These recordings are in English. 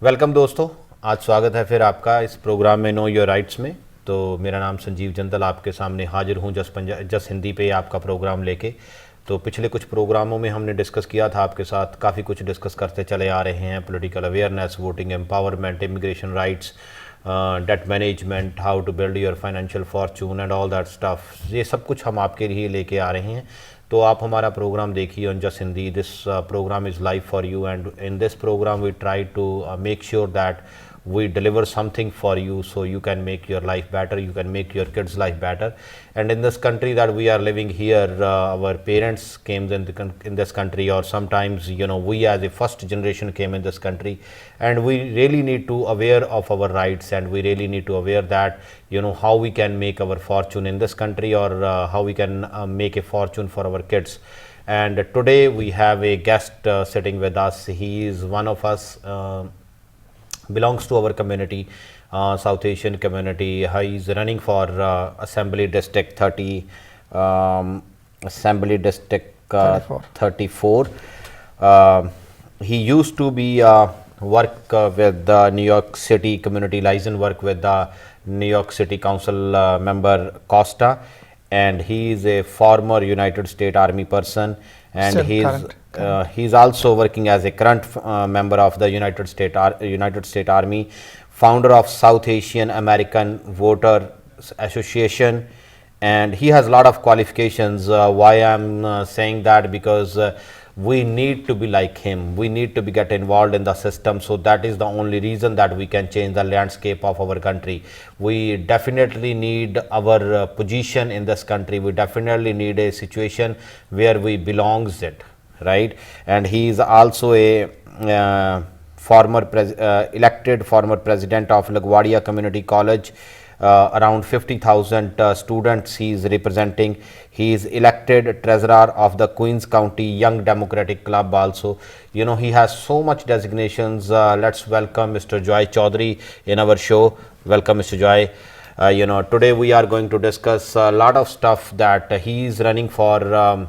Welcome दोस्तों, आज स्वागत है फिर आपका इस प्रोग्राम में नो योर राइट्स में। तो मेरा नाम संजीव जिंदल आपके सामने हाजिर हूँ जस हिंदी पे आपका प्रोग्राम लेके। तो पिछले कुछ प्रोग्रामों में हमने डिस्कस किया था आपके साथ, काफ़ी कुछ डिस्कस करते चले आ रहे हैं। Political awareness, voting empowerment, immigration rights, debt management, how to build your financial fortune and all that stuff. ये सब कुछ हम आपके लिए लेके आ रहे हैं। तो आप हमारा प्रोग्राम देखिए on just Hindi. This program is live for you and in this program we try to make sure that we deliver something for you so you can make your life better, you can make your kids life better. And in this country that we are living here, our parents came in this country, or sometimes we as a first generation came in this country, and we really need to aware of our rights, and we really need to aware that how we can make our fortune in this country, or how we can make a fortune for our kids. And today we have a guest sitting with us. He is one of us, belongs to our community, South Asian community. He is running for Assembly District 30, Assembly District 34. He used to be work with the New York City community liaison, work with the New York City Council member Costa, and he is a former United States Army person, and he is also working as a current member of the United States Army, founder of South Asian American Voter Association, and he has a lot of qualifications. Why I'm saying that? Because we need to be like him. We need to be get involved in the system. So that is the only reason that we can change the landscape of our country. We definitely need our position in this country. We definitely need a situation where we belongs it, right? And he is also a elected former president of LaGuardia Community College. Around 50,000 students he is representing. He is elected treasurer of the Queens County Young Democratic Club also. He has so much designations. Let's welcome Mr. Joy Choudhury in our show. Welcome, Mr. Joy. Today we are going to discuss a lot of stuff that he is running for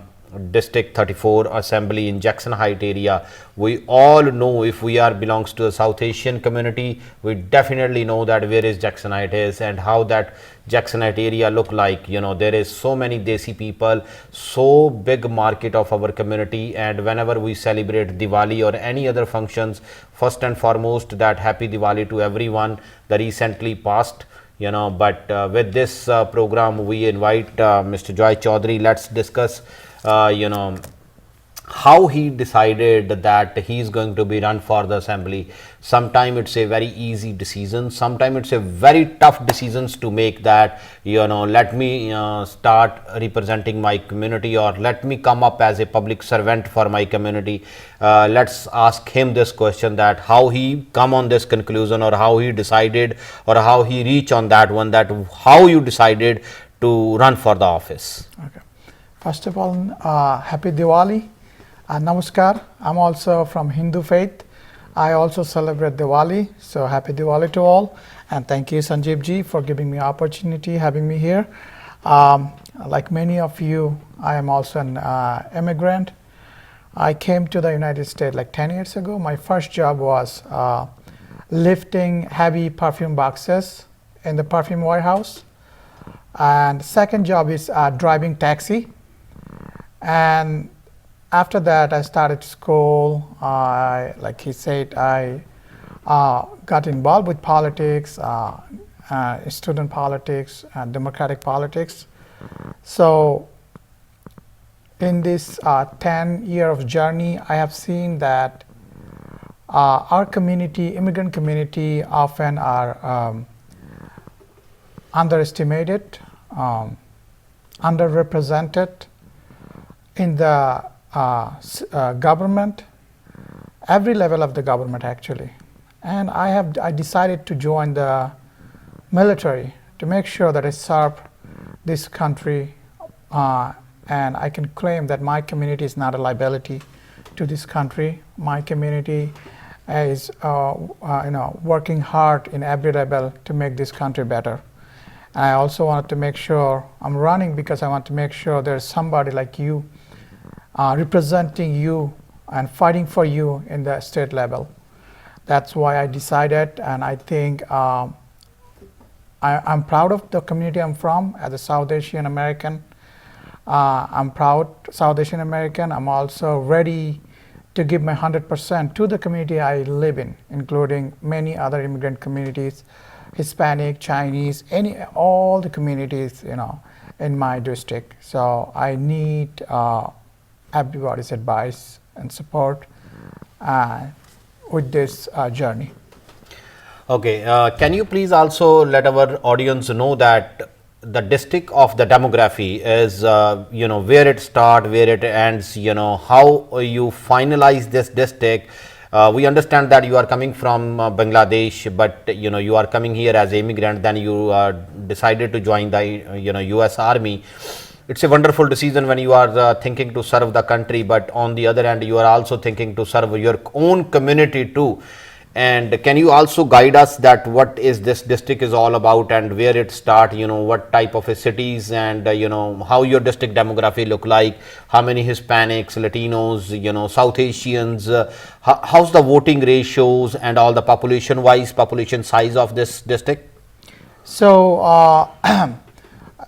District 34 Assembly in Jackson Heights area. We all know, if we are belongs to the South Asian community, we definitely know that where is Jackson Heights is and how that Jackson Heights area look like. There is so many Desi people, so big market of our community, and whenever we celebrate Diwali or any other functions, first and foremost that happy Diwali to everyone the recently passed. But with this program we invite Mr. Joy Choudhury. Let's discuss how he decided that he is going to be run for the assembly. Sometimes it's a very easy decision, sometimes it's a very tough decisions to make, that let me start representing my community, or let me come up as a public servant for my community. Let's ask him this question, that how he come on this conclusion, or how he decided, or how he reach on that one, that how you decided to run for the office. Okay. First of all, happy Diwali. Namaskar. I'm also from Hindu faith. I also celebrate Diwali. So happy Diwali to all. And thank you, Sanjeev ji, for giving me opportunity, having me here. Like many of you, I am also an immigrant. I came to the United States like 10 years ago. My first job was lifting heavy perfume boxes in the perfume warehouse. And second job is driving taxi. And after that I started school. Like he said, I got involved with politics, student politics and democratic politics. So in this 10 year of journey, I have seen that our community, immigrant community, often are underestimated, underrepresented in the government, every level of the government actually. And I decided to join the military to make sure that I serve this country, and I can claim that my community is not a liability to this country. My community is working hard in every level to make this country better. And I also wanted to make sure I'm running because I want to make sure there's somebody like you representing you and fighting for you in the state level. that's why I decided, and I think I'm proud of the community I'm from as a South Asian American. I'm proud South Asian American. I'm also ready to give my 100% to the community I live in, including many other immigrant communities, Hispanic, Chinese, all the communities, in my district. So I need everybody's advice and support with this journey. Okay, can you please also let our audience know that the district of the demography is, where it starts, where it ends, how you finalize this district. We understand that you are coming from Bangladesh, but you are coming here as an immigrant, then you decided to join the US Army. It's a wonderful decision when you are thinking to serve the country, but on the other hand, you are also thinking to serve your own community too. And can you also guide us that what is this district is all about and where it start, what type of cities, and how your district demography look like, how many Hispanics, Latinos, South Asians, how's the voting ratios and all the population size of this district? So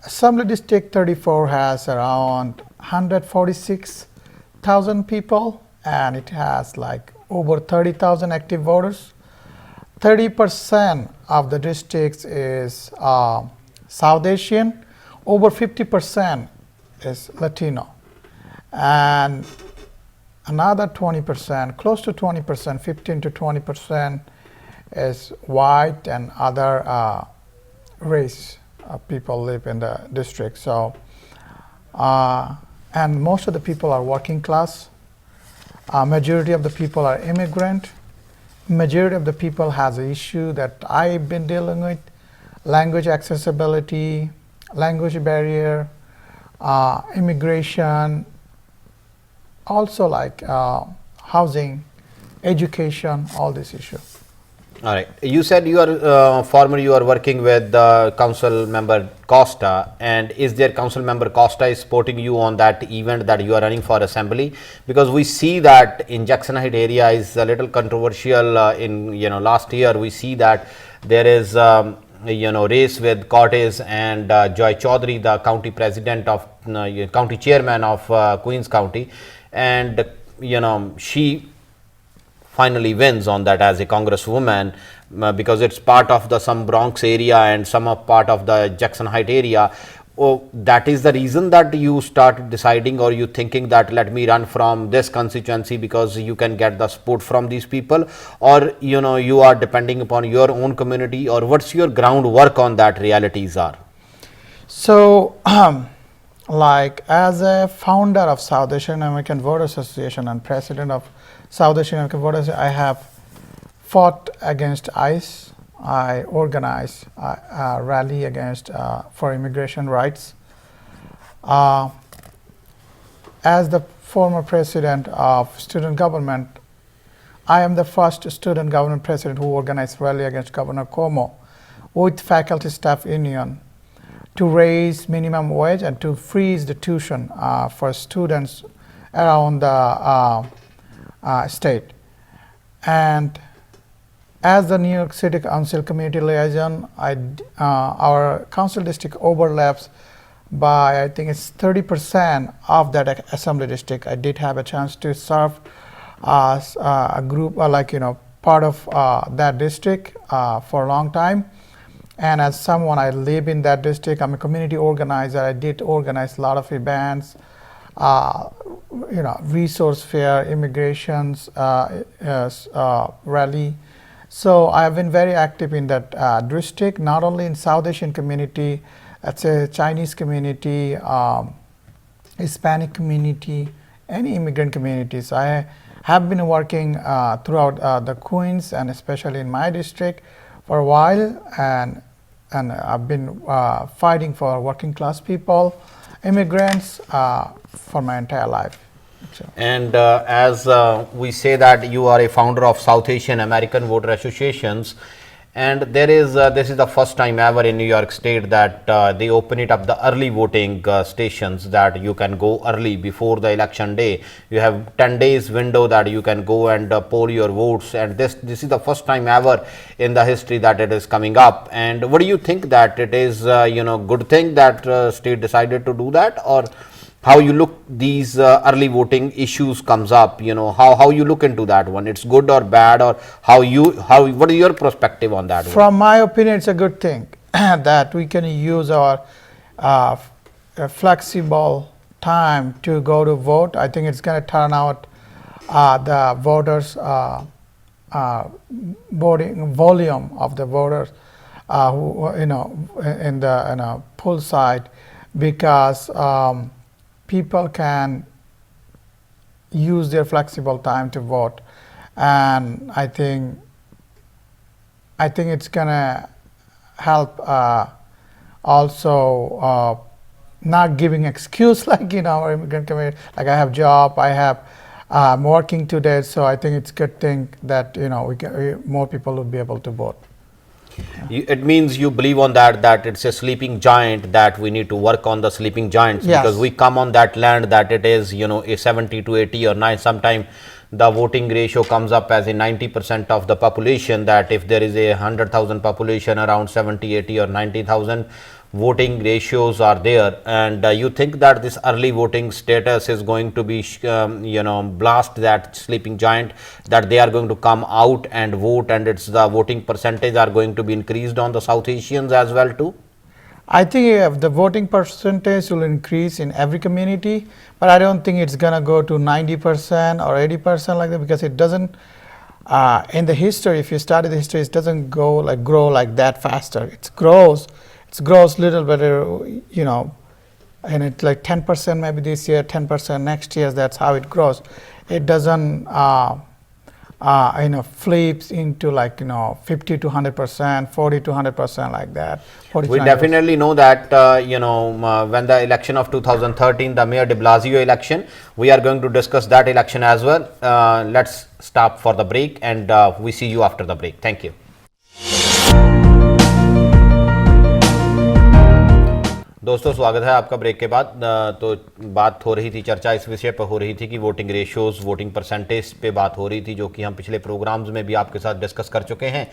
Assembly District 34 has around 146,000 people, and it has like over 30,000 active voters. 30% of the districts is South Asian, over 50% is Latino, and another 20%, close to 20%, 15 to 20% is white and other race people live in the district. So, and most of the people are working class. Majority of the people are immigrant. Majority of the people has an issue that I've been dealing with: language accessibility, language barrier, immigration, also like housing, education, all these issues. All right. You said you are working with Council Member Costa, and is there Council Member Costa is supporting you on that event that you are running for Assembly? Because we see that in Jackson Heights area is a little controversial. In last year we see that there is race with Cortez and Joy Chaudhary, the county president of county chairman of Queens County, and she finally wins on that as a congresswoman, because it's part of the some Bronx area and some of part of the Jackson Heights area. Oh, that is the reason that you start deciding, or you thinking that let me run from this constituency because you can get the support from these people, or you are depending upon your own community, or what's your groundwork on that realities are? So like as a founder of South Asian American Voters Association and president of South Asian American Voters, I have fought against ICE. I organized a rally against for immigration rights. As the former president of student government, I am the first student government president who organized rally against Governor Cuomo with faculty staff union to raise minimum wage and to freeze the tuition for students around the state. And as the New York City Council Community Liaison, our council district overlaps by, I think it's 30% of that assembly district. I did have a chance to serve as a group, part of that district for a long time. And as someone, I live in that district, I'm a community organizer. I did organize a lot of events, resource fair, immigrations, rally. So I have been very active in that district, not only in South Asian community, let's say Chinese community, Hispanic community, any immigrant communities. I have been working throughout the Queens and especially in my district for a while, and I've been fighting for working class people, immigrants for my entire life. So. And as we say that you are a founder of South Asian American Voter Associations, And there is this is the first time ever in New York State that they open it up the early voting stations, that you can go early before the election day. You have 10 days window that you can go and poll your votes, and this is the first time ever in the history that it is coming up. And what do you think, that it is good thing that state decided to do that, or how you look these early voting issues comes up, how you look into that one? It's good or bad, or what is your perspective on that one? From my opinion, it's a good thing that we can use our flexible time to go to vote. I think it's going to turn out the voters voting volume of the voters who in the poll side, because people can use their flexible time to vote, and I think it's gonna help also not giving excuse like our immigrant community, like I have job, I'm working today, so I think it's good thing that more people would be able to vote. It means you believe on that it's a sleeping giant, that we need to work on the sleeping giants. Yes. Because we come on that land that it is a 70 to 80 or 9, sometime the voting ratio comes up as a 90% of the population, that if there is a 100,000 population, around 70, 80 or 90,000 voting ratios are there. And you think that this early voting status is going to be blast that sleeping giant, that they are going to come out and vote, and it's the voting percentage are going to be increased on the South Asians as well too? I think the voting percentage will increase in every community, but I don't think it's gonna go to 90% or 80% like that, because it doesn't in the history, if you study the history, it doesn't grow like that faster. It grows little better, and it's like 10% maybe this year, 10% next year. That's how it grows. It doesn't flips into 50 to 100%, 40 to 100% like that. We definitely know that when the election of 2013, the Mayor de Blasio election, we are going to discuss that election as well. Let's stop for the break, and we see you after the break. Thank you. दोस्तों, स्वागत है आपका break के बाद। तो बात हो रही थी, चर्चा इस विषय पर हो रही थी कि वोटिंग रेशियोज, वोटिंग परसेंटेज पे बात हो रही थी, जो कि हम पिछले प्रोग्राम्स में भी आपके साथ डिस्कस कर चुके हैं।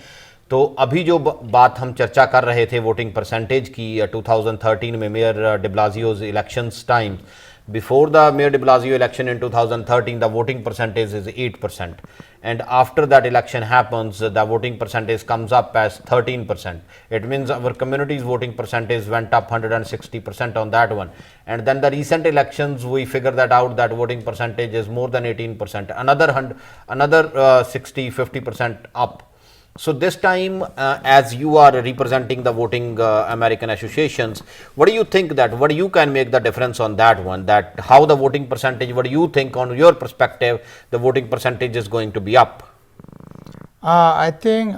तो अभी जो बात हम चर्चा कर रहे थे वोटिंग परसेंटेज की, 2013 में mayor de Blasio's elections time, before the Mayor de Blasio election in 2013, the voting percentage is 8%, and after that election happens, the voting percentage comes up as 13%. It means our community's voting percentage went up 160% on that one. And then the recent elections, we figure that out, that voting percentage is more than 18%, another 60-50% up. So this time, as you are representing the voting American associations, what do you think, that what you can make the difference on that one, that how the voting percentage, what do you think on your perspective, the voting percentage is going to be up? I think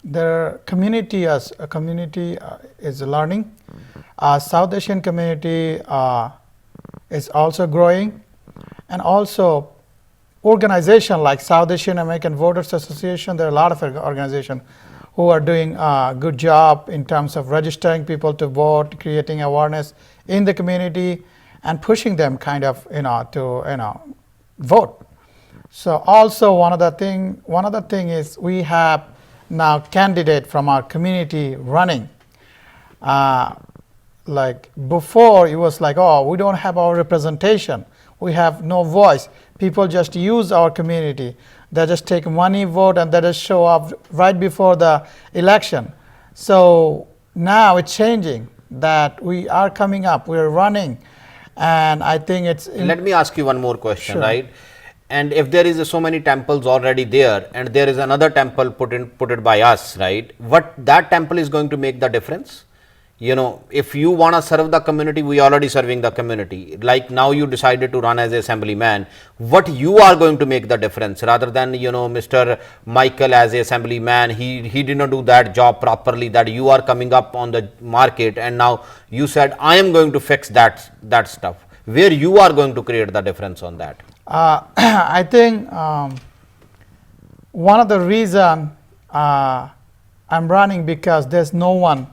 the community as a community is learning. South Asian community is also growing, and also organization like South Asian American Voters Association. There are a lot of organizations who are doing a good job in terms of registering people to vote, creating awareness in the community, and pushing them to vote. So also one other thing is we have now candidate from our community running. Like before, it was like, oh, we don't have our representation, we have no voice. People just use our community. They just take money, vote, and they just show up right before the election. So now it's changing, that we are coming up, we are running, and I think it's. Let me ask you one more question, Sure. right? And if there is so many temples already there, and there is another temple put it by us, right? What that temple is going to make the difference? If you want to serve the community, we are already serving the community. Like now you decided to run as an assemblyman. What you are going to make the difference, rather than, Mr. Michael as an assemblyman, he did not do that job properly, that you are coming up on the market, and now you said, I am going to fix that stuff. Where you are going to create the difference on that? I think one of the reason I'm running because there's no one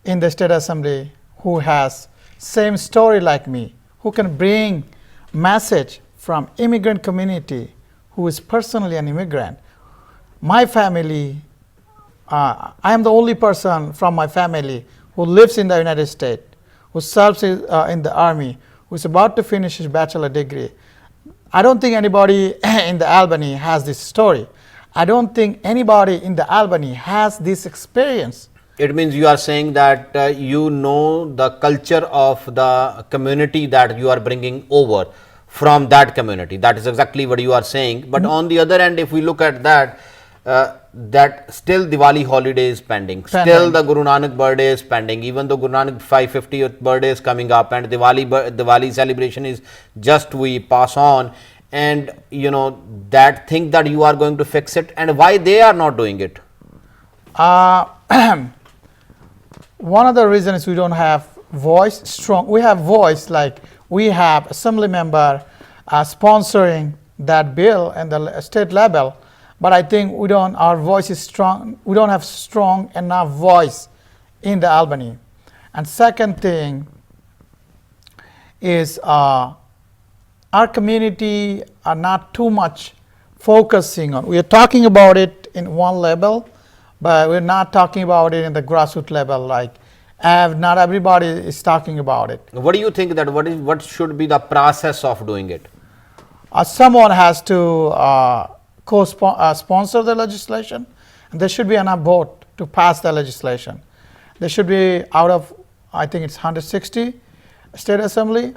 in the state assembly who has same story like me, who can bring message from immigrant community who is personally an immigrant. My family, I am the only person from my family who lives in the United States, who serves in the army, who is about to finish his bachelor degree. I don't think anybody in the Albany has this story. I don't think anybody in the Albany has this experience. It means you are saying that you know the culture of the community that you are bringing over from that community. That is exactly what you are saying. But on the other end, if we look at that, that still Diwali holiday is pending. Still the Guru Nanak birthday is pending. Even though Guru Nanak 550th birthday is coming up and Diwali celebration is just we pass on, and you know that thing that you are going to fix it, and why they are not doing it. One of the reasons we don't have voice strong. We have voice, like we have assembly member sponsoring that bill at the state level, but I think we don't. Our voice is strong. We don't have strong enough voice in the Albany. And second thing is our community are not too much focusing on. We are talking about it in one level, but we're not talking about it in the grassroots level. Like, not everybody is talking about it. What do you think that what should be the process of doing it? Someone has to co-sponsor the legislation, and there should be enough vote to pass the legislation. There should be out of, I think it's 160 state assembly,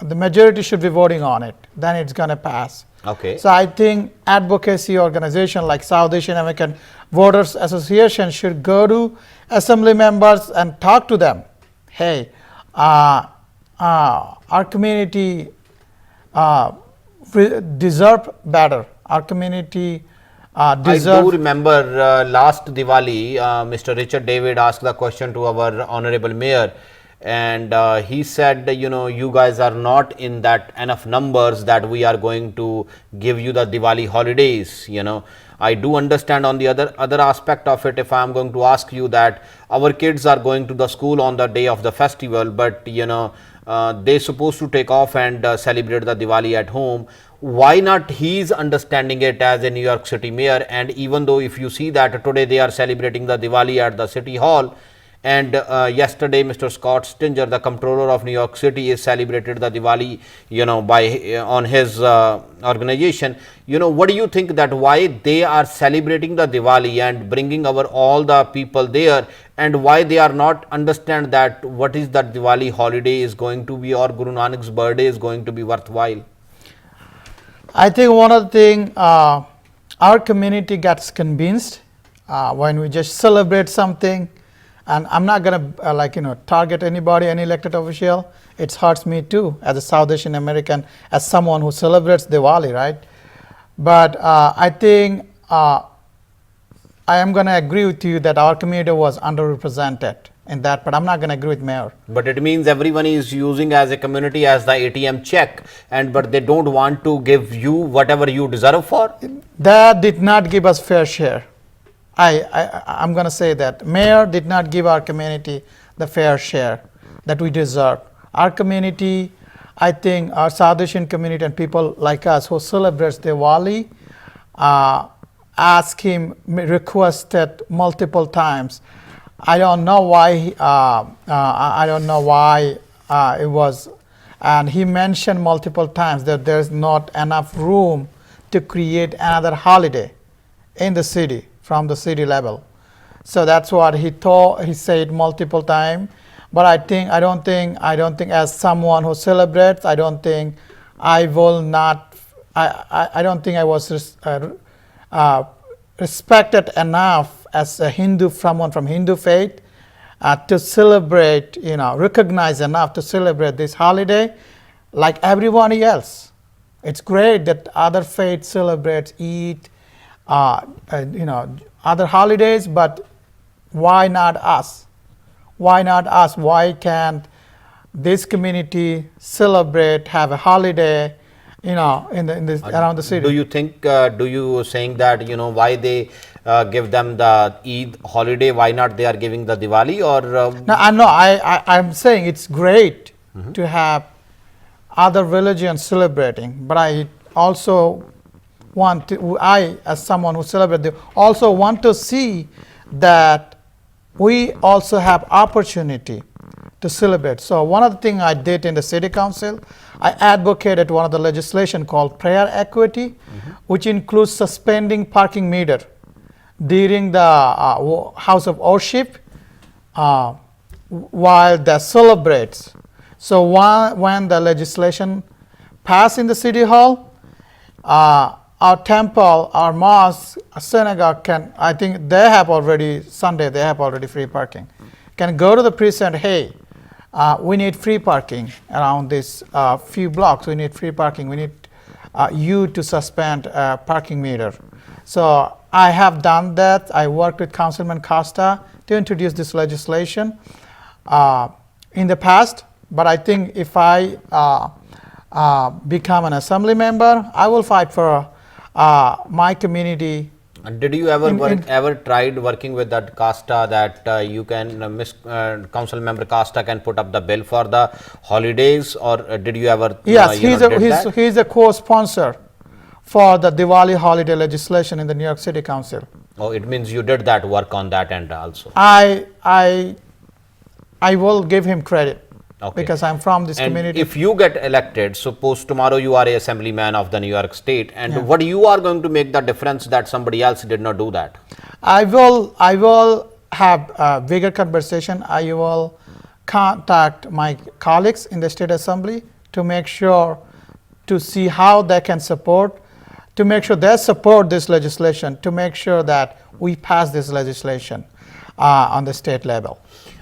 the majority should be voting on it. Then it's going to pass. Okay. So I think advocacy organization like South Asian American Voters Association should go to assembly members and talk to them. Hey, our community deserve better. Our community deserves. I do remember last Diwali, Mr. Richard David asked the question to our honorable mayor, and he said, you know, you guys are not in that enough numbers that we are going to give you the Diwali holidays. You know, I do understand on the other aspect of it. If I am going to ask you that our kids are going to the school on the day of the festival, but you know they supposed to take off and celebrate the Diwali at home. Why not he's understanding it as a New York City mayor? And even though if you see that today they are celebrating the Diwali at the City Hall, and yesterday Mr. Scott Stinger, the comptroller of New York City, is celebrated the Diwali, you know, by on his organization. You know, what do you think that why they are celebrating the Diwali and bringing our all the people there, and why they are not understand that what is that Diwali holiday is going to be, or Guru Nanak's birthday is going to be worthwhile? I think one of the thing our community gets convinced when we just celebrate something. And I'm not going to target anybody, any elected official. It hurts me too as a South Asian American, as someone who celebrates Diwali, right? But I think I am going to agree with you that our community was underrepresented in that, but I'm not going to agree with mayor. But it means everyone is using as a community as the ATM check, and but they don't want to give you whatever you deserve for. That did not give us fair share. I'm going to say that mayor did not give our community the fair share that we deserve. Our community, I think our South Asian community and people like us who celebrates Diwali, asked him, requested multiple times. I don't know why. I don't know why it was, and he mentioned multiple times that there's not enough room to create another holiday in the city. From the city level. So that's what he thought, he said multiple times. But I don't think as someone who celebrates, I don't think I will not, I don't think I was respected enough as a Hindu, someone from Hindu faith to celebrate, you know, recognize enough to celebrate this holiday like everybody else. It's great that other faiths celebrate, eat, other holidays, but why not us? Why not us? Why can't this community celebrate, have a holiday, you know, in this around the city? Do you think? Do you saying that, you know, why they give them the Eid holiday, why not they are giving the Diwali? Or No, I'm saying it's great to have other religions celebrating, but I also want to, I as someone who celebrates, also want to see that we also have opportunity to celebrate. So one of the things I did in the city council, I advocated one of the legislation called prayer equity, which includes suspending parking meter during the house of worship while they celebrates. So when the legislation passed in the city hall, our temple, our mosque, our synagogue can, I think they have already, Sunday they have already free parking, can go to the priest and, hey, we need free parking around this few blocks, we need free parking, we need you to suspend parking meter. So I have done that. I worked with Councilman Costa to introduce this legislation in the past, but I think if I become an assembly member, I will fight for my community. And did you ever tried working with that Costa that you can, council member Costa can put up the bill for the holidays, or did you ever? Yes, he's a co-sponsor for the Diwali holiday legislation in the New York City Council. Oh, it means you did that work on that end also. I will give him credit. Okay. Because I'm from this and community. If you get elected, suppose tomorrow you are a assemblyman of the New York State, and what you are going to make the difference that somebody else did not do that? I will have a bigger conversation. I will contact my colleagues in the state assembly to make sure, to see how they can support, to make sure they support this legislation, to make sure that we pass this legislation on the state level.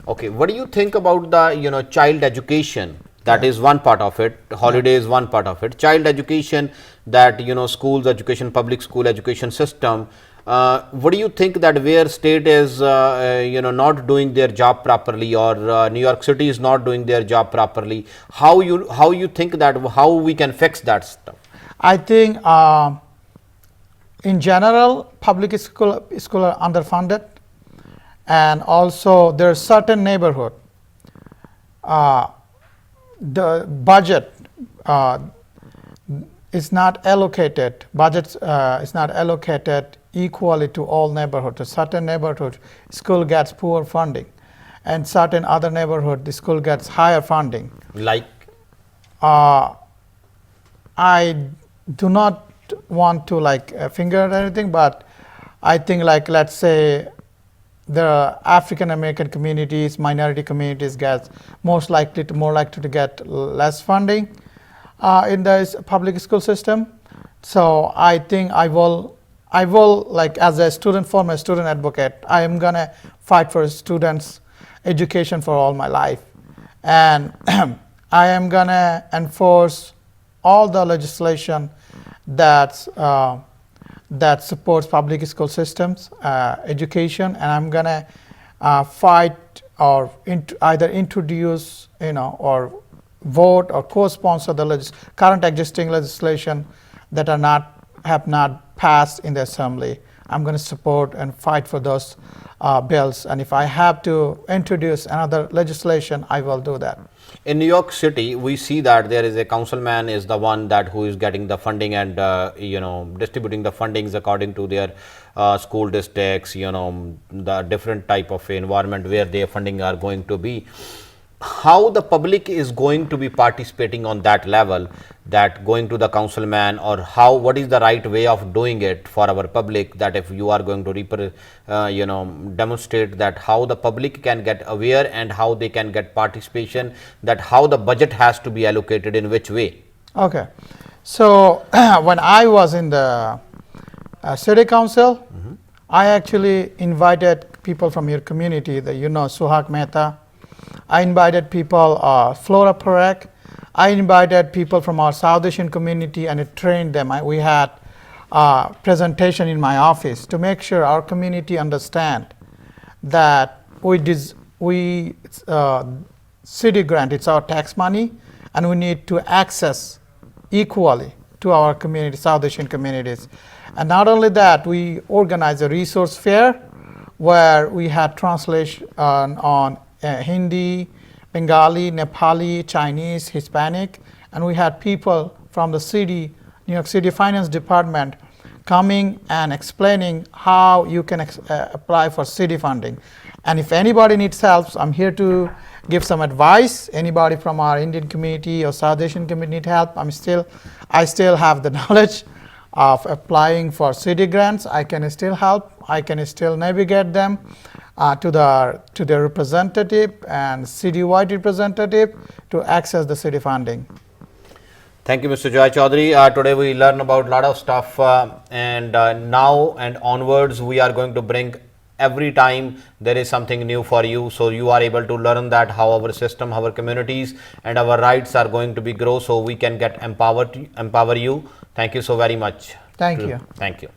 Okay, what do you think about the child education? That is one part of it. Holiday is one part of it. Child education, that schools education, public school education system. What do you think that where state is not doing their job properly, or New York City is not doing their job properly? How you think that, how we can fix that stuff? I think in general public school are underfunded. And also there are certain neighborhood, the budget is not allocated, is not allocated equally to all neighborhoods. A certain neighborhood, school gets poor funding, and certain other neighborhood, the school gets higher funding. Like? I do not want to finger at anything, but I think let's say the African American communities, minority communities get more likely to get less funding in the public school system. So I think I will as a former student advocate, I am gonna fight for students' education for all my life, and I am gonna enforce all the legislation that supports public school systems, education, and I'm gonna fight or either introduce, or vote or co-sponsor the current existing legislation that have not passed in the assembly. I'm going to support and fight for those bills, and if I have to introduce another legislation, I will do that. In New York City, we see that there is a councilman is the one who is getting the funding and distributing the fundings according to their school districts, the different type of environment where their funding are going to be. How the public is going to be participating on that level, that going to the councilman, or what is the right way of doing it for our public, that if you are going to demonstrate that how the public can get aware and how they can get participation, that how the budget has to be allocated in which way? Okay, so when I was in the city council, I actually invited people from your community, Suhak Mehta. I invited people, Flora Parekh. I invited people from our South Asian community and I trained them. We had a presentation in my office to make sure our community understand that city grant, it's our tax money, and we need to access equally to our community, South Asian communities. And not only that, we organized a resource fair where we had translation on Hindi, Bengali, Nepali, Chinese, Hispanic, and we had people from the city, New York City Finance Department, coming and explaining how you can apply for city funding. And if anybody needs help, I'm here to give some advice. Anybody from our Indian community or South Asian community need help, I still have the knowledge of applying for city grants. I can still help. I can still navigate them to the representative and citywide representative to access the city funding. Thank you, Mr. Joy Chaudhary. Today we learn about a lot of stuff, and now and onwards we are going to bring every time there is something new for you, so you are able to learn that how our system, our communities and our rights are going to be grow, so we can get empower you. Thank you so very much. Thank you. Thank you.